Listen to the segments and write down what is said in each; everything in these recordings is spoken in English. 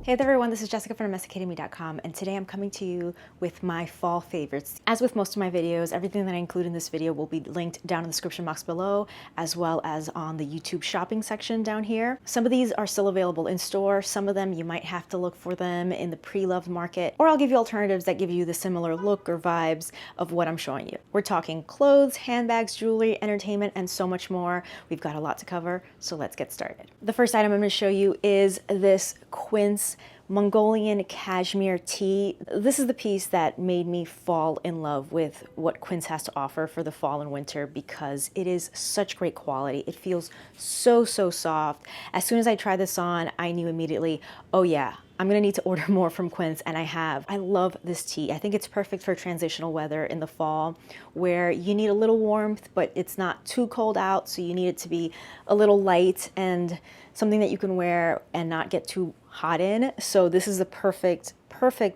Hey there everyone, this is Jessica from DomesticatedMe.com, and today I'm coming to you with my fall favorites. As with most of my videos, everything that I include in this video will be linked down in the description box below, as well as on the YouTube shopping section down here. Some of these are still available in store, some of them you might have to look for them in the pre-loved market, or I'll give you alternatives that give you the similar look or vibes of what I'm showing you. We're talking clothes, handbags, jewelry, entertainment, and so much more. We've got a lot to cover, so let's get started. The first item I'm going to show you is this Quint Mongolian cashmere tee. This is the piece that made me fall in love with what Quint has to offer for the fall and winter because it is such great quality. It feels so soft. As soon as I tried this on, I knew immediately, oh yeah, I'm gonna need to order more from Quint, and I have. I love this tee. I think it's perfect for transitional weather in the fall where you need a little warmth, but it's not too cold out, so you need it to be a little light and something that you can wear and not get too hot in. So this is a perfect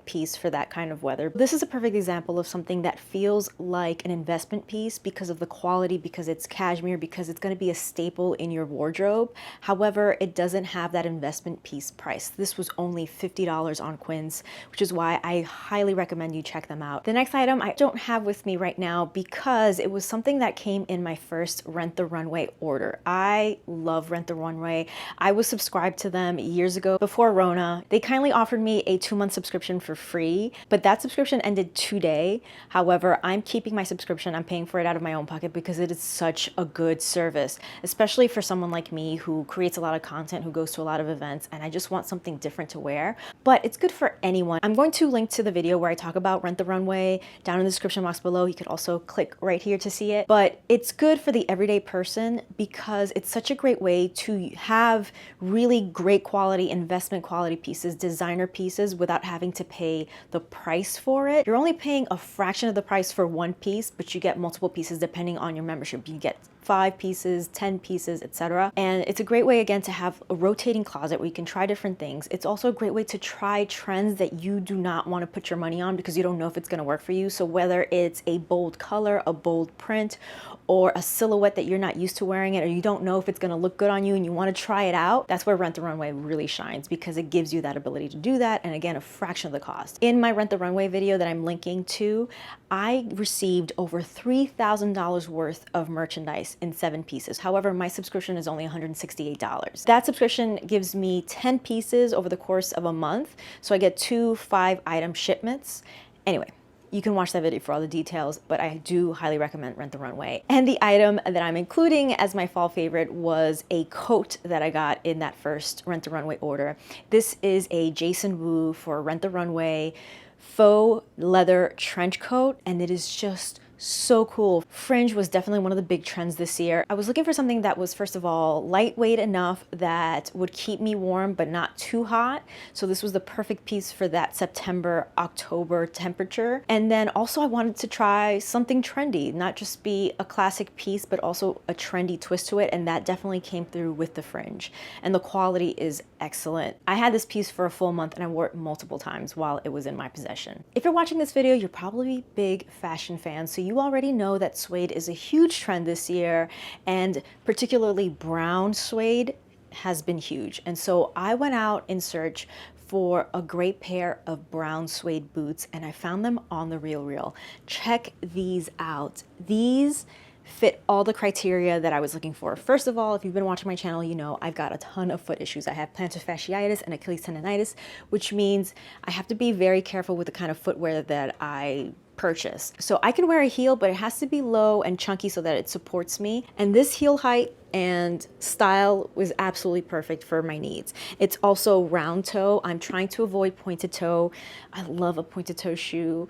piece for that kind of weather. This is a perfect example of something that feels like an investment piece because of the quality, because it's cashmere, because it's going to be a staple in your wardrobe. However, it doesn't have that investment piece price. This was only $50 on Quint, which is why I highly recommend you check them out. The next item I don't have with me right now because it was something that came in my first Rent the Runway order. I love Rent the Runway. I was subscribed to them years ago before Rona. They kindly offered me a 2-month subscription for free, but that subscription ended today. However, I'm keeping my subscription. I'm paying for it out of my own pocket because it is such a good service, especially for someone like me who creates a lot of content, who goes to a lot of events, and I just want something different to wear. But it's good for anyone. I'm going to link to the video where I talk about Rent the Runway down in the description box below. You could also click right here to see it. But it's good for the everyday person because it's such a great way to have really great quality, investment quality pieces, designer pieces without having to pay the price for it. You're only paying a fraction of the price for one piece, but you get multiple pieces depending on your membership. You get 5 pieces, 10 pieces, etc. And it's a great way, again, to have a rotating closet where you can try different things. It's also a great way to try trends that you do not want to put your money on because you don't know if it's going to work for you. So whether it's a bold color, a bold print, or a silhouette that you're not used to wearing it, or you don't know if it's going to look good on you and you want to try it out, that's where Rent the Runway really shines because it gives you that ability to do that, and again, a fraction of the cost. In my Rent the Runway video that I'm linking to, I received over $3,000 worth of merchandise in 7 pieces. However, my subscription is only $168. That subscription gives me 10 pieces over the course of a month, so I get 2 5-item shipments. Anyway, you can watch that video for all the details, but I do highly recommend Rent the Runway. And the item that I'm including as my fall favorite was a coat that I got in that first Rent the Runway order. This is a Jason Wu for Rent the Runway faux leather trench coat, and it is just so cool. Fringe was definitely one of the big trends this year. I was looking for something that was, first of all, lightweight enough that would keep me warm but not too hot. So this was the perfect piece for that September, October temperature. And then also I wanted to try something trendy, not just be a classic piece, but also a trendy twist to it. And that definitely came through with the fringe. And the quality is excellent. I had this piece for a full month and I wore it multiple times while it was in my possession. If you're watching this video, you're probably big fashion fans, so you already know that suede is a huge trend this year, and particularly brown suede has been huge. And so I went out in search for a great pair of brown suede boots, and I found them on The RealReal. Check these out. These fit all the criteria that I was looking for. First of all, if you've been watching my channel, you know I've got a ton of foot issues. I have plantar fasciitis and Achilles tendonitis, which means I have to be very careful with the kind of footwear that I purchase. So I can wear a heel, but it has to be low and chunky so that it supports me. And this heel height and style was absolutely perfect for my needs. It's also round toe. I'm trying to avoid pointed toe. I love a pointed toe shoe.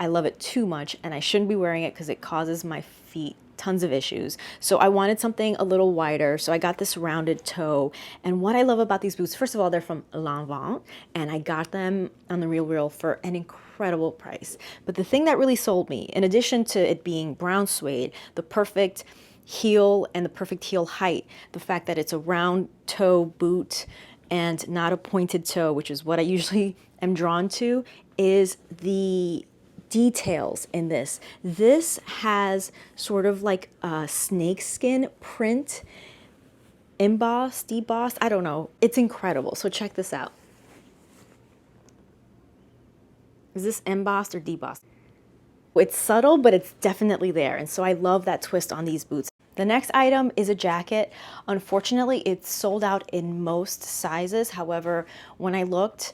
I love it too much, and I shouldn't be wearing it because it causes my feet tons of issues. So I wanted something a little wider, so I got this rounded toe. And what I love about these boots, first of all, they're from Lanvin, and I got them on The RealReal for an incredible price. But the thing that really sold me, in addition to it being brown suede, the perfect heel and the perfect heel height, the fact that it's a round toe boot and not a pointed toe, which is what I usually am drawn to, is the details in this. This has sort of like a snakeskin print, embossed, debossed, I don't know. It's incredible. So check this out. Is this embossed or debossed? It's subtle, but it's definitely there. And so I love that twist on these boots. The next item is a jacket. Unfortunately, it's sold out in most sizes. However, when I looked,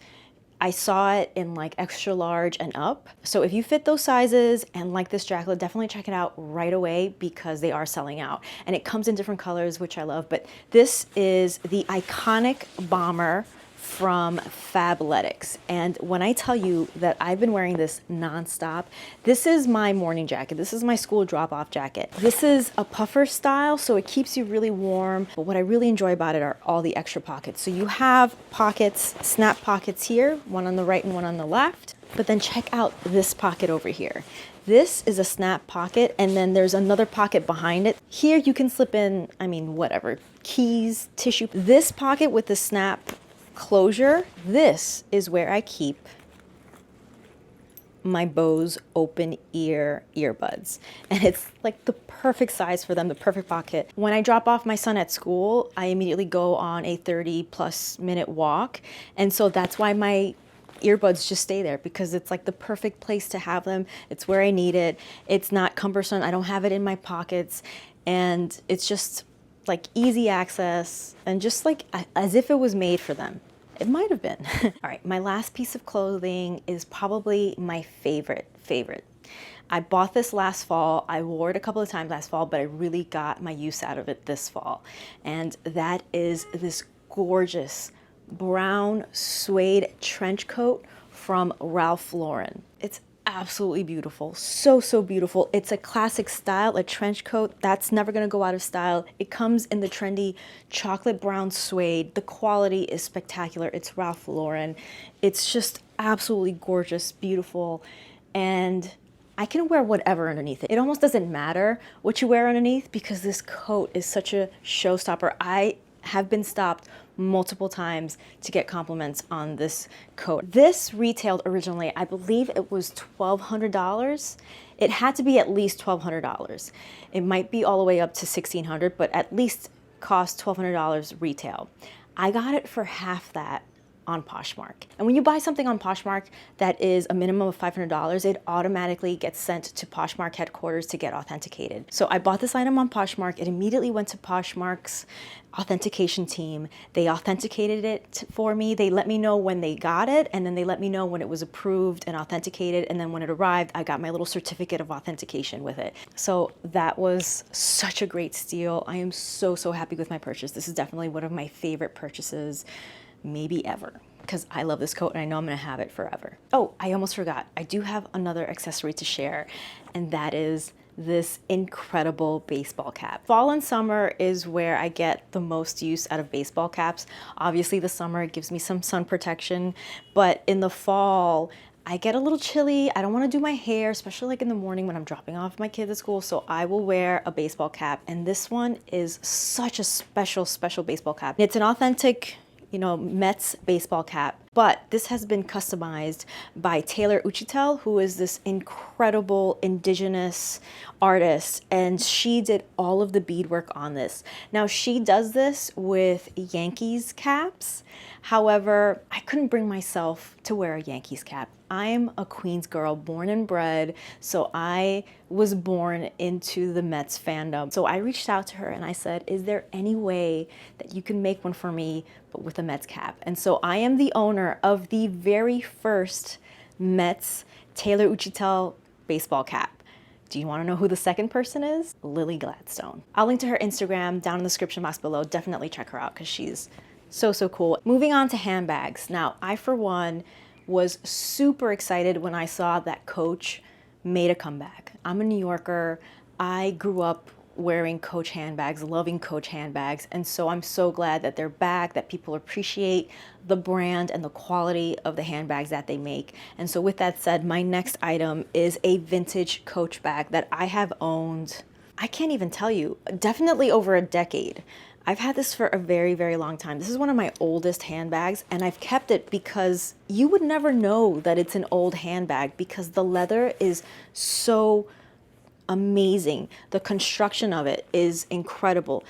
I saw it in like extra large and up. So if you fit those sizes and like this jacket, definitely check it out right away because they are selling out. And it comes in different colors, which I love. But this is the iconic bomber from Fabletics. And when I tell you that I've been wearing this nonstop, this is my morning jacket. This is my school drop-off jacket. This is a puffer style, so it keeps you really warm. But what I really enjoy about it are all the extra pockets. So you have pockets, snap pockets here, one on the right and one on the left. But then check out this pocket over here. This is a snap pocket, and then there's another pocket behind it. Here you can slip in, I mean, whatever, keys, tissue. This pocket with the snap closure, this is where I keep my Bose open ear earbuds. And it's like the perfect size for them, the perfect pocket. When I drop off my son at school, I immediately go on a 30+ minute walk. And so that's why my earbuds just stay there, because it's like the perfect place to have them. It's where I need it. It's not cumbersome. I don't have it in my pockets. And it's just like easy access and just like as if it was made for them. It might have been. All right, my last piece of clothing is probably my favorite. I bought this last fall. I wore it a couple of times last fall, but I really got my use out of it this fall. And that is this gorgeous brown suede trench coat from Ralph Lauren. It's absolutely beautiful. So beautiful. It's a classic style, a trench coat that's never going to go out of style. It comes in the trendy chocolate brown suede. The quality is spectacular. It's Ralph Lauren. It's just absolutely gorgeous, beautiful, and I can wear whatever underneath it. It almost doesn't matter what you wear underneath because this coat is such a showstopper. I have been stopped multiple times to get compliments on this coat. This retailed originally, I believe it was $1,200. It had to be at least $1,200. It might be all the way up to $1,600, but at least cost $1,200 retail. I got it for half that on Poshmark. And when you buy something on Poshmark that is a minimum of $500, it automatically gets sent to Poshmark headquarters to get authenticated. So I bought this item on Poshmark. It immediately went to Poshmark's authentication team. They authenticated it for me. They let me know when they got it, and then they let me know when it was approved and authenticated. And then when it arrived, I got my little certificate of authentication with it. So that was such a great steal. I am so happy with my purchase. This is definitely one of my favorite purchases maybe ever, because I love this coat and I know I'm gonna have it forever. Oh, I almost forgot. I do have another accessory to share, and that is this incredible baseball cap. Fall and summer is where I get the most use out of baseball caps. Obviously the summer gives me some sun protection, but in the fall, I get a little chilly. I don't want to do my hair, especially like in the morning when I'm dropping off my kids at school. So I will wear a baseball cap. And this one is such a special baseball cap. It's an authentic, you know, Mets baseball cap, but this has been customized by Taylor Uchitel, who is this incredible indigenous artist, and she did all of the beadwork on this. Now she does this with Yankees caps. However, I couldn't bring myself to wear a Yankees cap. I'm a Queens girl, born and bred, so I was born into the Mets fandom. So I reached out to her and I said, is there any way that you can make one for me, but with a Mets cap? And so I am the owner of the very first Mets Taylor Uchitel baseball cap. Do you want to know who the second person is? Lily Gladstone. I'll link to her Instagram down in the description box below. Definitely check her out because she's so cool. Moving on to handbags. Now, I, for one, was super excited when I saw that Coach made a comeback. I'm a New Yorker. I grew up wearing Coach handbags, loving Coach handbags, and so I'm so glad that they're back, that people appreciate the brand and the quality of the handbags that they make. And so with that said, my next item is a vintage Coach bag that I have owned, I can't even tell you, definitely over a decade. I've had this for a very long time. This is one of my oldest handbags, and I've kept it because you would never know that it's an old handbag because the leather is so amazing. The construction of it is incredible.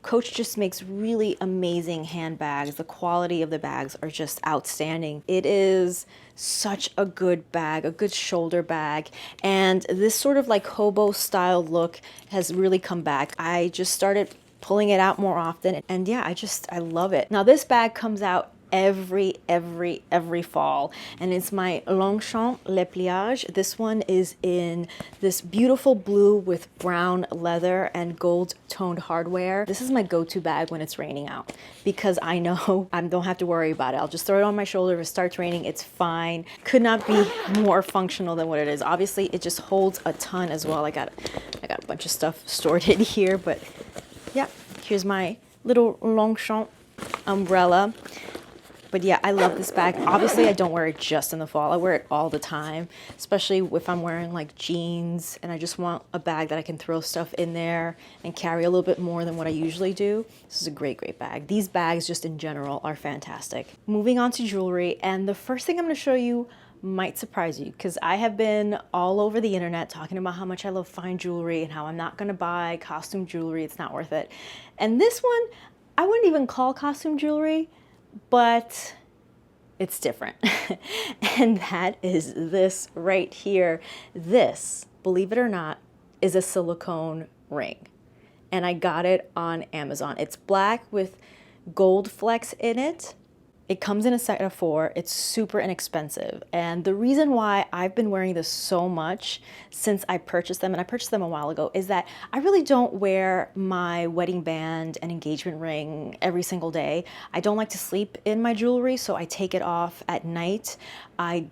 Coach just makes really amazing handbags. The quality of the bags are just outstanding. It is such a good bag, a good shoulder bag. And this sort of like hobo style look has really come back. I just started pulling it out more often. And yeah, I love it. Now this bag comes out every fall, and it's my Longchamp Le Pliage. This one is in this beautiful blue with brown leather and gold toned hardware. This is my go-to bag when it's raining out, because I know I don't have to worry about it. I'll just throw it on my shoulder. If it starts raining, it's fine. Could not be more functional than what it is. Obviously it just holds a ton as well. I got a bunch of stuff stored in here, but yeah, here's my little Longchamp umbrella. But yeah, I love this bag. Obviously, I don't wear it just in the fall. I wear it all the time, especially if I'm wearing like jeans and I just want a bag that I can throw stuff in there and carry a little bit more than what I usually do. This is a great bag. These bags just in general are fantastic. Moving on to jewelry, and the first thing I'm going to show you might surprise you, because I have been all over the internet talking about how much I love fine jewelry and how I'm not going to buy costume jewelry. It's not worth it. And this one, I wouldn't even call costume jewelry, but it's different. And that is this right here. This, believe it or not, is a silicone ring. And I got it on Amazon. It's black with gold flecks in it. It comes in a set of 4. It's super inexpensive. And the reason why I've been wearing this so much since I purchased them, and I purchased them a while ago, is that I really don't wear my wedding band and engagement ring every single day. I don't like to sleep in my jewelry, so I take it off at night. I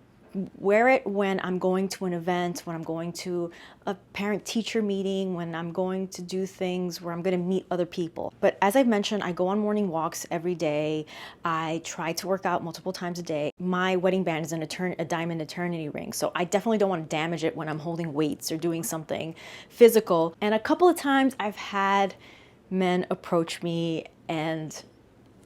wear it when I'm going to an event, when I'm going to a parent-teacher meeting, when I'm going to do things where I'm going to meet other people. But as I've mentioned, I go on morning walks every day. I try to work out multiple times a day. My wedding band is a diamond eternity ring, so I definitely don't want to damage it when I'm holding weights or doing something physical. And a couple of times I've had men approach me and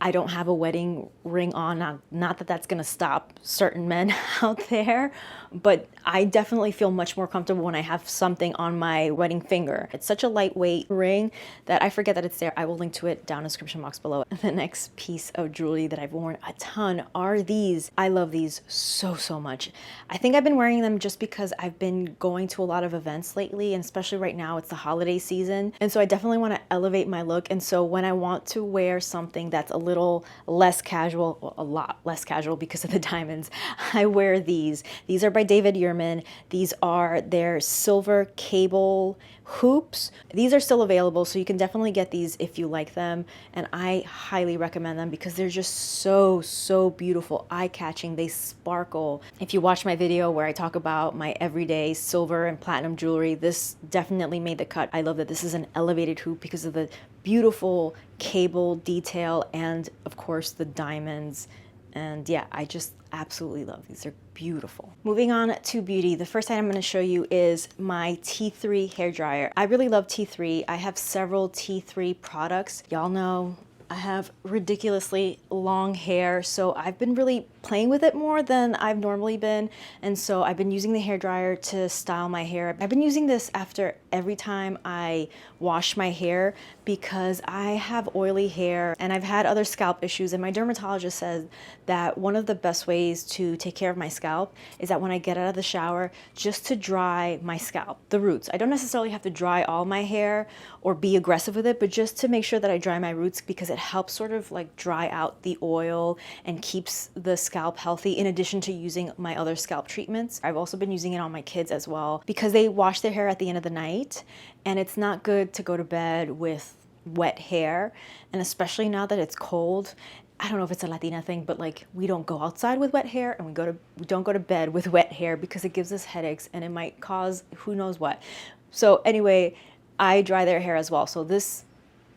I don't have a wedding ring on. Not that that's gonna stop certain men out there, but I definitely feel much more comfortable when I have something on my wedding finger. It's such a lightweight ring that I forget that it's there. I will link to it down in the description box below. The next piece of jewelry that I've worn a ton are these. I love these so much. I think I've been wearing them just because I've been going to a lot of events lately, and especially right now, it's the holiday season. And so I definitely wanna elevate my look. And so when I want to wear something that's a little less casual, well, a lot less casual because of the diamonds, I wear these. These are by David Yurman. These are their silver cable hoops. These are still available, so you can definitely get these if you like them, and I highly recommend them because they're just so beautiful, eye-catching. They sparkle. If you watch my video where I talk about my everyday silver and platinum jewelry, this definitely made the cut. I love that this is an elevated hoop because of the beautiful cable detail and of course the diamonds. And yeah, I just absolutely love these. They're beautiful. Moving on to beauty, the first item I'm going to show you is my T3 hairdryer. I really love T3. I have several T3 products. Y'all know I have ridiculously long hair, so I've been really playing with it more than I've normally been, and so I've been using the hairdryer to style my hair. I've been using this after every time I wash my hair because I have oily hair and I've had other scalp issues, and my dermatologist says that one of the best ways to take care of my scalp is that when I get out of the shower, just to dry my scalp, the roots. I don't necessarily have to dry all my hair or be aggressive with it, but just to make sure that I dry my roots, because it helps sort of like dry out the oil and keeps the scalp healthy, in addition to using my other scalp treatments. I've also been using it on my kids as well because they wash their hair at the end of the night, and it's not good to go to bed with wet hair, and especially now that it's cold. I don't know if it's a Latina thing, but like we don't go outside with wet hair, and we don't go to bed with wet hair because it gives us headaches and it might cause who knows what. So anyway, I dry their hair as well. So this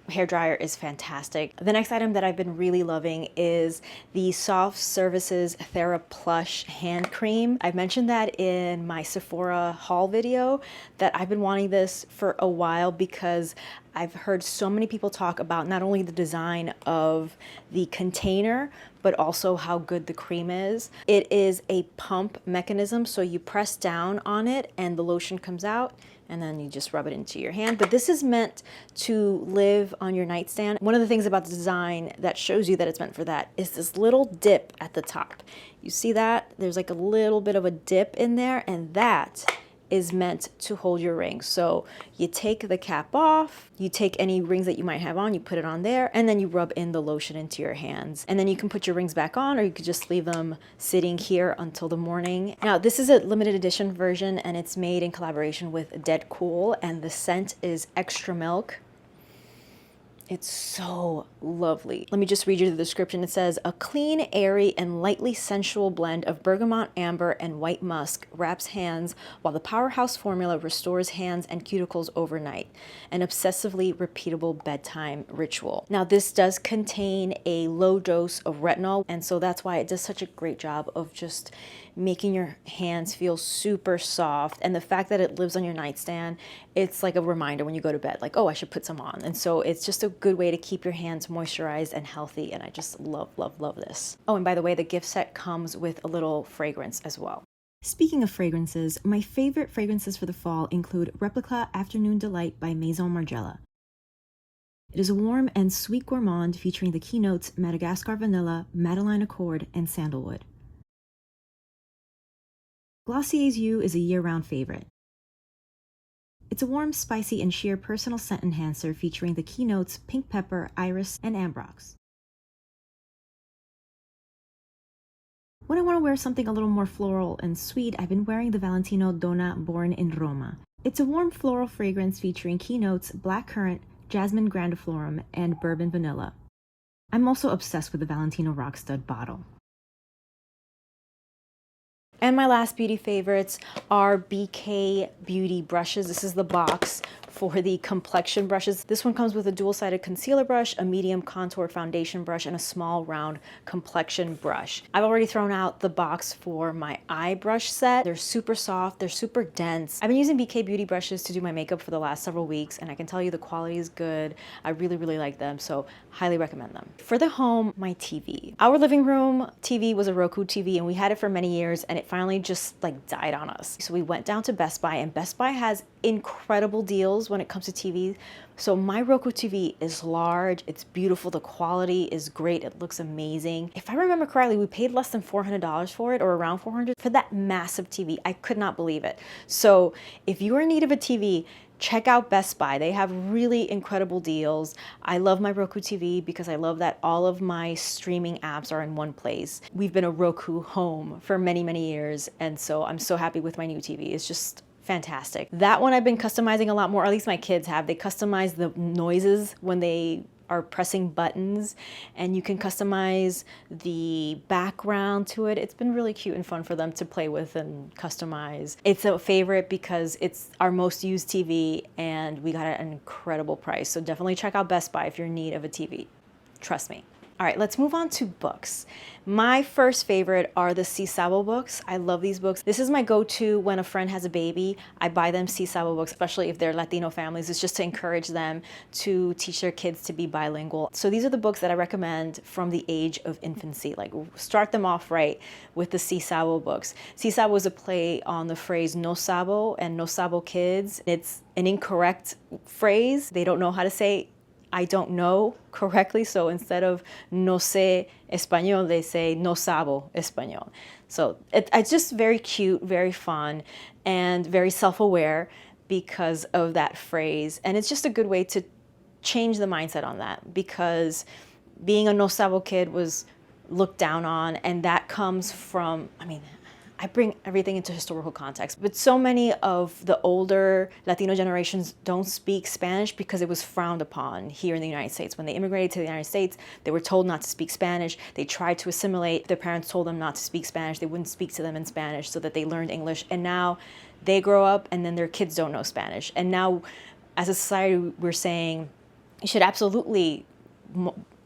hair dryer is fantastic. The next item that I've been really loving is the Soft Services TheraPlush hand cream. I mentioned that in my Sephora haul video that I've been wanting this for a while because I've heard so many people talk about not only the design of the container, but also how good the cream is. It is a pump mechanism, so you press down on it and the lotion comes out. and then you just rub it into your hand. But this is meant to live on your nightstand. One of the things about the design that shows you that it's meant for that is this little dip at the top. You see that? There's like a little bit of a dip in there, and that is meant to hold your rings. So you take the cap off, you take any rings that you might have on, you put it on there, and then you rub in the lotion into your hands. And then you can put your rings back on, or you could just leave them sitting here until the morning. Now, this is a limited edition version, and it's made in collaboration with Dead Cool, and the scent is Extra Milk. It's so lovely. Let me just read you the description. It says, a clean, airy, and lightly sensual blend of bergamot, amber, and white musk wraps hands, while the powerhouse formula restores hands and cuticles overnight. An obsessively repeatable bedtime ritual. Now, this does contain a low dose of retinol, and so that's why it does such a great job of just making your hands feel super soft. And the fact that it lives on your nightstand, it's like a reminder when you go to bed, like, oh, I should put some on. And so it's just a good way to keep your hands moisturized and healthy. And I just love, love, love this. Oh, and by the way, the gift set comes with a little fragrance as well. Speaking of fragrances, my favorite fragrances for the fall include Replica Afternoon Delight by Maison Margiela. It is a warm and sweet gourmand featuring the keynotes Madagascar Vanilla, Madeline Accord, and Sandalwood. Glossier's You is a year-round favorite. It's a warm, spicy, and sheer personal scent enhancer featuring the keynotes Pink Pepper, Iris, and Ambrox. When I want to wear something a little more floral and sweet, I've been wearing the Valentino Donna Born in Roma. It's a warm floral fragrance featuring keynotes Black Currant, Jasmine Grandiflorum, and Bourbon Vanilla. I'm also obsessed with the Valentino Rock Stud bottle. And my last beauty favorites are BK Beauty brushes. This is the box for the complexion brushes. This one comes with a dual-sided concealer brush, a medium contour foundation brush, and a small round complexion brush. I've already thrown out the box for my eye brush set. They're super soft, they're super dense. I've been using BK Beauty brushes to do my makeup for the last several weeks, and I can tell you the quality is good. I really, really like them, so highly recommend them. For the home, my TV. Our living room TV was a Roku TV, and we had it for many years, and it finally just like died on us. So we went down to Best Buy, and Best Buy has incredible deals when it comes to TVs. So my Roku TV is large, it's beautiful, the quality is great, it looks amazing. If I remember correctly, we paid less than $400 for it, or around $400 for that massive TV. I could not believe it. So if you're in need of a TV, check out Best Buy. They have really incredible deals. I love my Roku TV because I love that all of my streaming apps are in one place. We've been a Roku home for many, many years, and so I'm so happy with my new TV. It's just fantastic. That one I've been customizing a lot more, or at least my kids have. They customize the noises when they are pressing buttons, and you can customize the background to it. It's been really cute and fun for them to play with and customize. It's a favorite because it's our most used TV, and we got it at an incredible price. So definitely check out Best Buy if you're in need of a TV. Trust me. All right, let's move on to books. My first favorite are the Sisabo books. I love these books. This is my go-to when a friend has a baby. I buy them Sisabo books, especially if they're Latino families. It's just to encourage them to teach their kids to be bilingual. So these are the books that I recommend from the age of infancy. Like, start them off right with the Sisabo books. Sisabo is a play on the phrase no sabo and no sabo kids. It's an incorrect phrase. They don't know how to say I don't know correctly, so instead of no sé español, they say no sabo español. So it's just very cute, very fun, and very self-aware because of that phrase. And it's just a good way to change the mindset on that, because being a no sabo kid was looked down on, and that comes from, I bring everything into historical context, but so many of the older Latino generations don't speak Spanish because it was frowned upon here in the United States. When they immigrated to the United States, they were told not to speak Spanish. They tried to assimilate. Their parents told them not to speak Spanish. They wouldn't speak to them in Spanish so that they learned English. And now they grow up and then their kids don't know Spanish. And now as a society, we're saying you should absolutely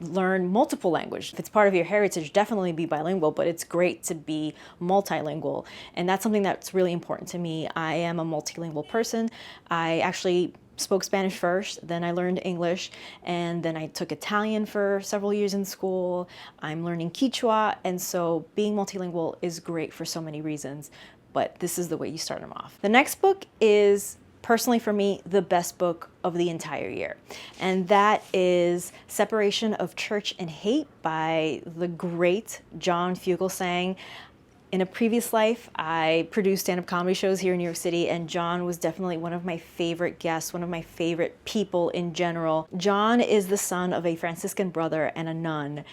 learn multiple languages. If it's part of your heritage, definitely be bilingual, but it's great to be multilingual. And that's something that's really important to me. I am a multilingual person. I actually spoke Spanish first, then I learned English, and then I took Italian for several years in school. I'm learning Quechua, and so being multilingual is great for so many reasons, but this is the way you start them off. The next book is personally for me, the best book of the entire year. And that is Separation of Church and Hate by the great John Fugelsang. In a previous life, I produced stand-up comedy shows here in New York City, and John was definitely one of my favorite guests, one of my favorite people in general. John is the son of a Franciscan brother and a nun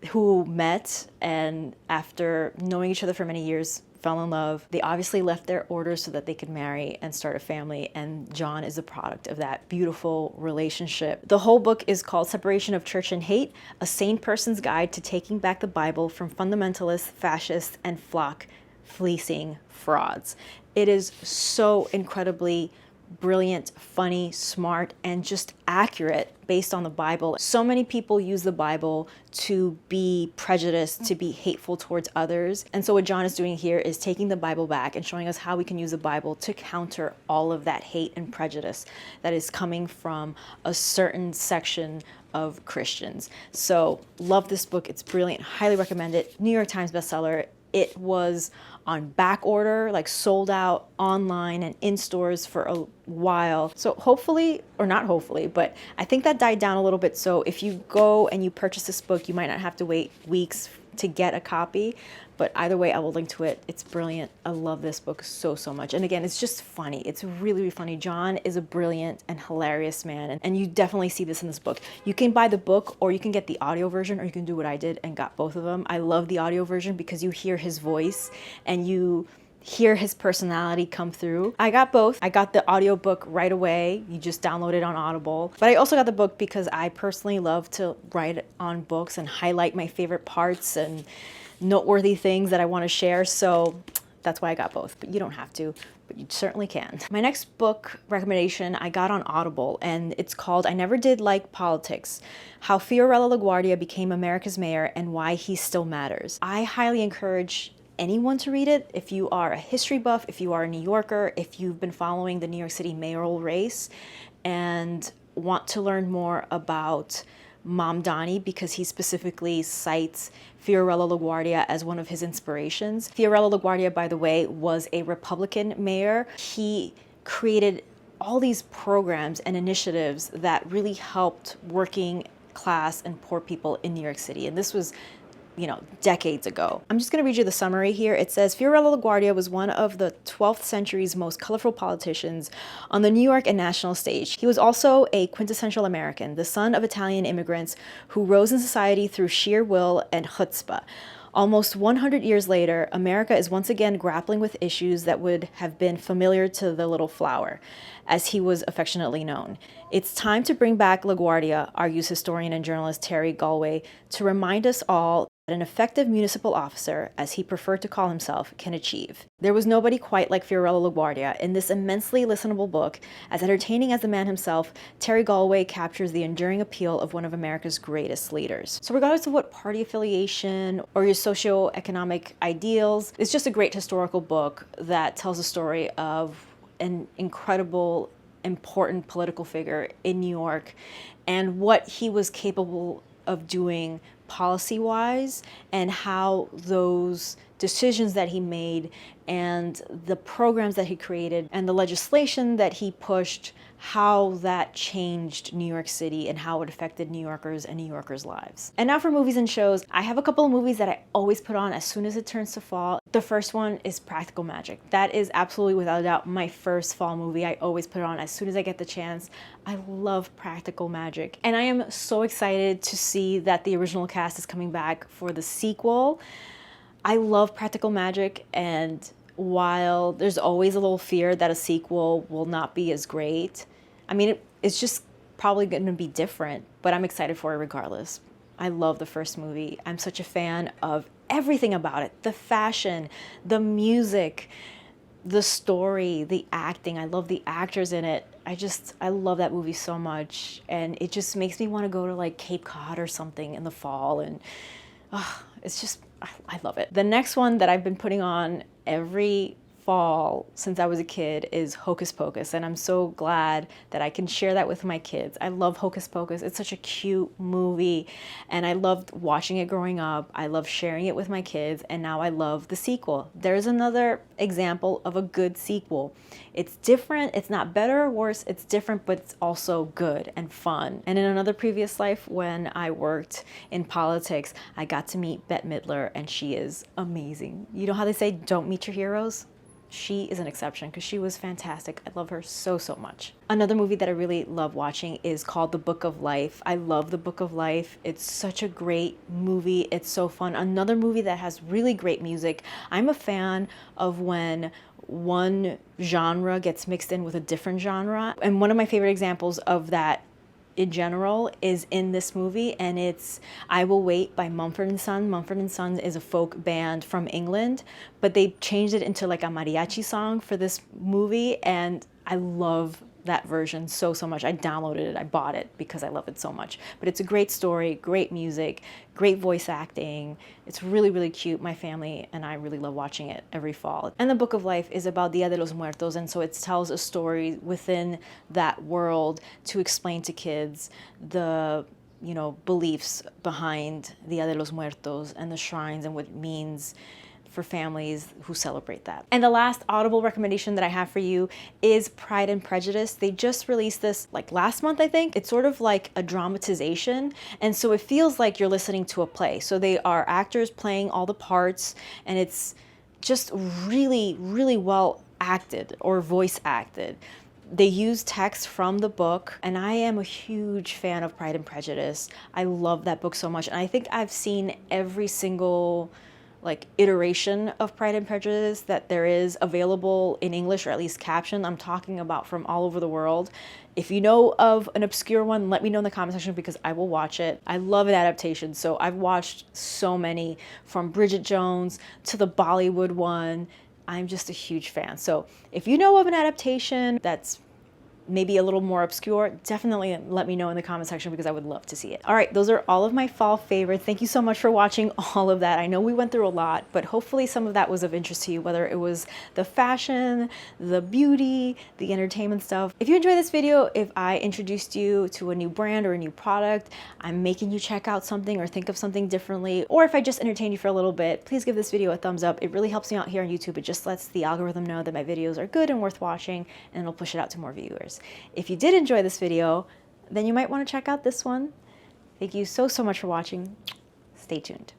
who met, and after knowing each other for many years, fell in love. They obviously left their orders so that they could marry and start a family, and John is a product of that beautiful relationship. The whole book is called Separation of Church and Hate, A Sane Person's Guide to Taking Back the Bible from Fundamentalists, Fascists, and Flock Fleecing Frauds. It is so incredibly brilliant, funny, smart, and just accurate based on the Bible. So many people use the Bible to be prejudiced, to be hateful towards others. And so what John is doing here is taking the Bible back and showing us how we can use the Bible to counter all of that hate and prejudice that is coming from a certain section of Christians. So love this book. It's brilliant. Highly recommend it. New York Times bestseller. It was on back order, like sold out online and in stores for a while. So hopefully, or not hopefully, but I think that died down a little bit. So if you go and you purchase this book, you might not have to wait weeks to get a copy. But either way, I will link to it. It's brilliant. I love this book so, so much. And again, it's just funny. It's really, really funny. John is a brilliant and hilarious man. And you definitely see this in this book. You can buy the book, or you can get the audio version, or you can do what I did and got both of them. I love the audio version because you hear his voice and you hear his personality come through. I got both. I got the audiobook right away. You just download it on Audible. But I also got the book because I personally love to write on books and highlight my favorite parts and noteworthy things that I want to share. So that's why I got both. But you don't have to, but you certainly can. My next book recommendation I got on Audible, and it's called I Never Did Like Politics: How Fiorello LaGuardia Became America's Mayor and Why He Still Matters. I highly encourage anyone to read it. If you are a history buff, if you are a New Yorker, if you've been following the New York City mayoral race and want to learn more about Mom Donnie, because he specifically cites Fiorello LaGuardia as one of his inspirations. Fiorello LaGuardia, by the way, was a Republican mayor. He created all these programs and initiatives that really helped working class and poor people in New York City. And this was, decades ago. I'm just going to read you the summary here. It says, Fiorello LaGuardia was one of the 12th century's most colorful politicians on the New York and national stage. He was also a quintessential American, the son of Italian immigrants who rose in society through sheer will and chutzpah. Almost 100 years later, America is once again grappling with issues that would have been familiar to the little flower, as he was affectionately known. It's time to bring back LaGuardia, argues historian and journalist Terry Galway, to remind us all that an effective municipal officer, as he preferred to call himself, can achieve. There was nobody quite like Fiorello LaGuardia. In this immensely listenable book, as entertaining as the man himself, Terry Galway captures the enduring appeal of one of America's greatest leaders. So regardless of what party affiliation or your socioeconomic ideals, it's just a great historical book that tells the story of an incredible, important political figure in New York and what he was capable of doing policy-wise, and how those decisions that he made and the programs that he created and the legislation that he pushed, how that changed New York City and how it affected New Yorkers and New Yorkers' lives. And now for movies and shows. I have a couple of movies that I always put on as soon as it turns to fall. The first one is Practical Magic. That is absolutely, without a doubt, my first fall movie. I always put it on as soon as I get the chance. I love Practical Magic. And I am so excited to see that the original cast is coming back for the sequel. I love Practical Magic, and while there's always a little fear that a sequel will not be as great, I mean, it's just probably going to be different, but I'm excited for it regardless. I love the first movie. I'm such a fan of everything about it. The fashion, the music, the story, the acting. I love the actors in it. I love that movie so much, and it just makes me want to go to like Cape Cod or something in the fall, and it's just, I love it. The next one that I've been putting on every fall since I was a kid is Hocus Pocus, and I'm so glad that I can share that with my kids. I love Hocus Pocus. It's such a cute movie, and I loved watching it growing up. I love sharing it with my kids, and now I love the sequel. There's another example of a good sequel. It's different, it's not better or worse, it's different, but it's also good and fun. And in another previous life, when I worked in politics, I got to meet Bette Midler, and she is amazing. You know how they say, don't meet your heroes? She is an exception because she was fantastic. I love her so, so much. Another movie that I really love watching is called The Book of Life. I love The Book of Life. It's such a great movie. It's so fun. Another movie that has really great music. I'm a fan of when one genre gets mixed in with a different genre. And one of my favorite examples of that in general is in this movie, and it's I Will Wait by Mumford & Sons. Mumford & Sons is a folk band from England, but they changed it into like a mariachi song for this movie, and I love that version so, so much. I downloaded it, I bought it because I love it so much. But it's a great story, great music, great voice acting. It's really, really cute. My family and I really love watching it every fall. And The Book of Life is about Dia de los Muertos, and so it tells a story within that world to explain to kids the beliefs behind Dia de los Muertos and the shrines and what it means for families who celebrate that. And the last Audible recommendation that I have for you is Pride and Prejudice. They just released this like last month, I think. It's sort of like a dramatization, and so it feels like you're listening to a play. So they are actors playing all the parts, and it's just really, really well acted or voice acted. They use text from the book, and I am a huge fan of Pride and Prejudice. I love that book so much, and I think I've seen every single iteration of Pride and Prejudice that there is available in English, or at least captioned. I'm talking about from all over the world. If you know of an obscure one, let me know in the comment section because I will watch it. I love an adaptation, so I've watched so many, from Bridget Jones to the Bollywood one. I'm just a huge fan. So if you know of an adaptation that's maybe a little more obscure, definitely let me know in the comment section because I would love to see it. All right, those are all of my fall favorites. Thank you so much for watching all of that. I know we went through a lot, but hopefully some of that was of interest to you, whether it was the fashion, the beauty, the entertainment stuff. If you enjoyed this video, if I introduced you to a new brand or a new product, I'm making you check out something or think of something differently, or if I just entertained you for a little bit, please give this video a thumbs up. It really helps me out here on YouTube. It just lets the algorithm know that my videos are good and worth watching, and it'll push it out to more viewers. If you did enjoy this video, then you might want to check out this one. Thank you so, so much for watching. Stay tuned.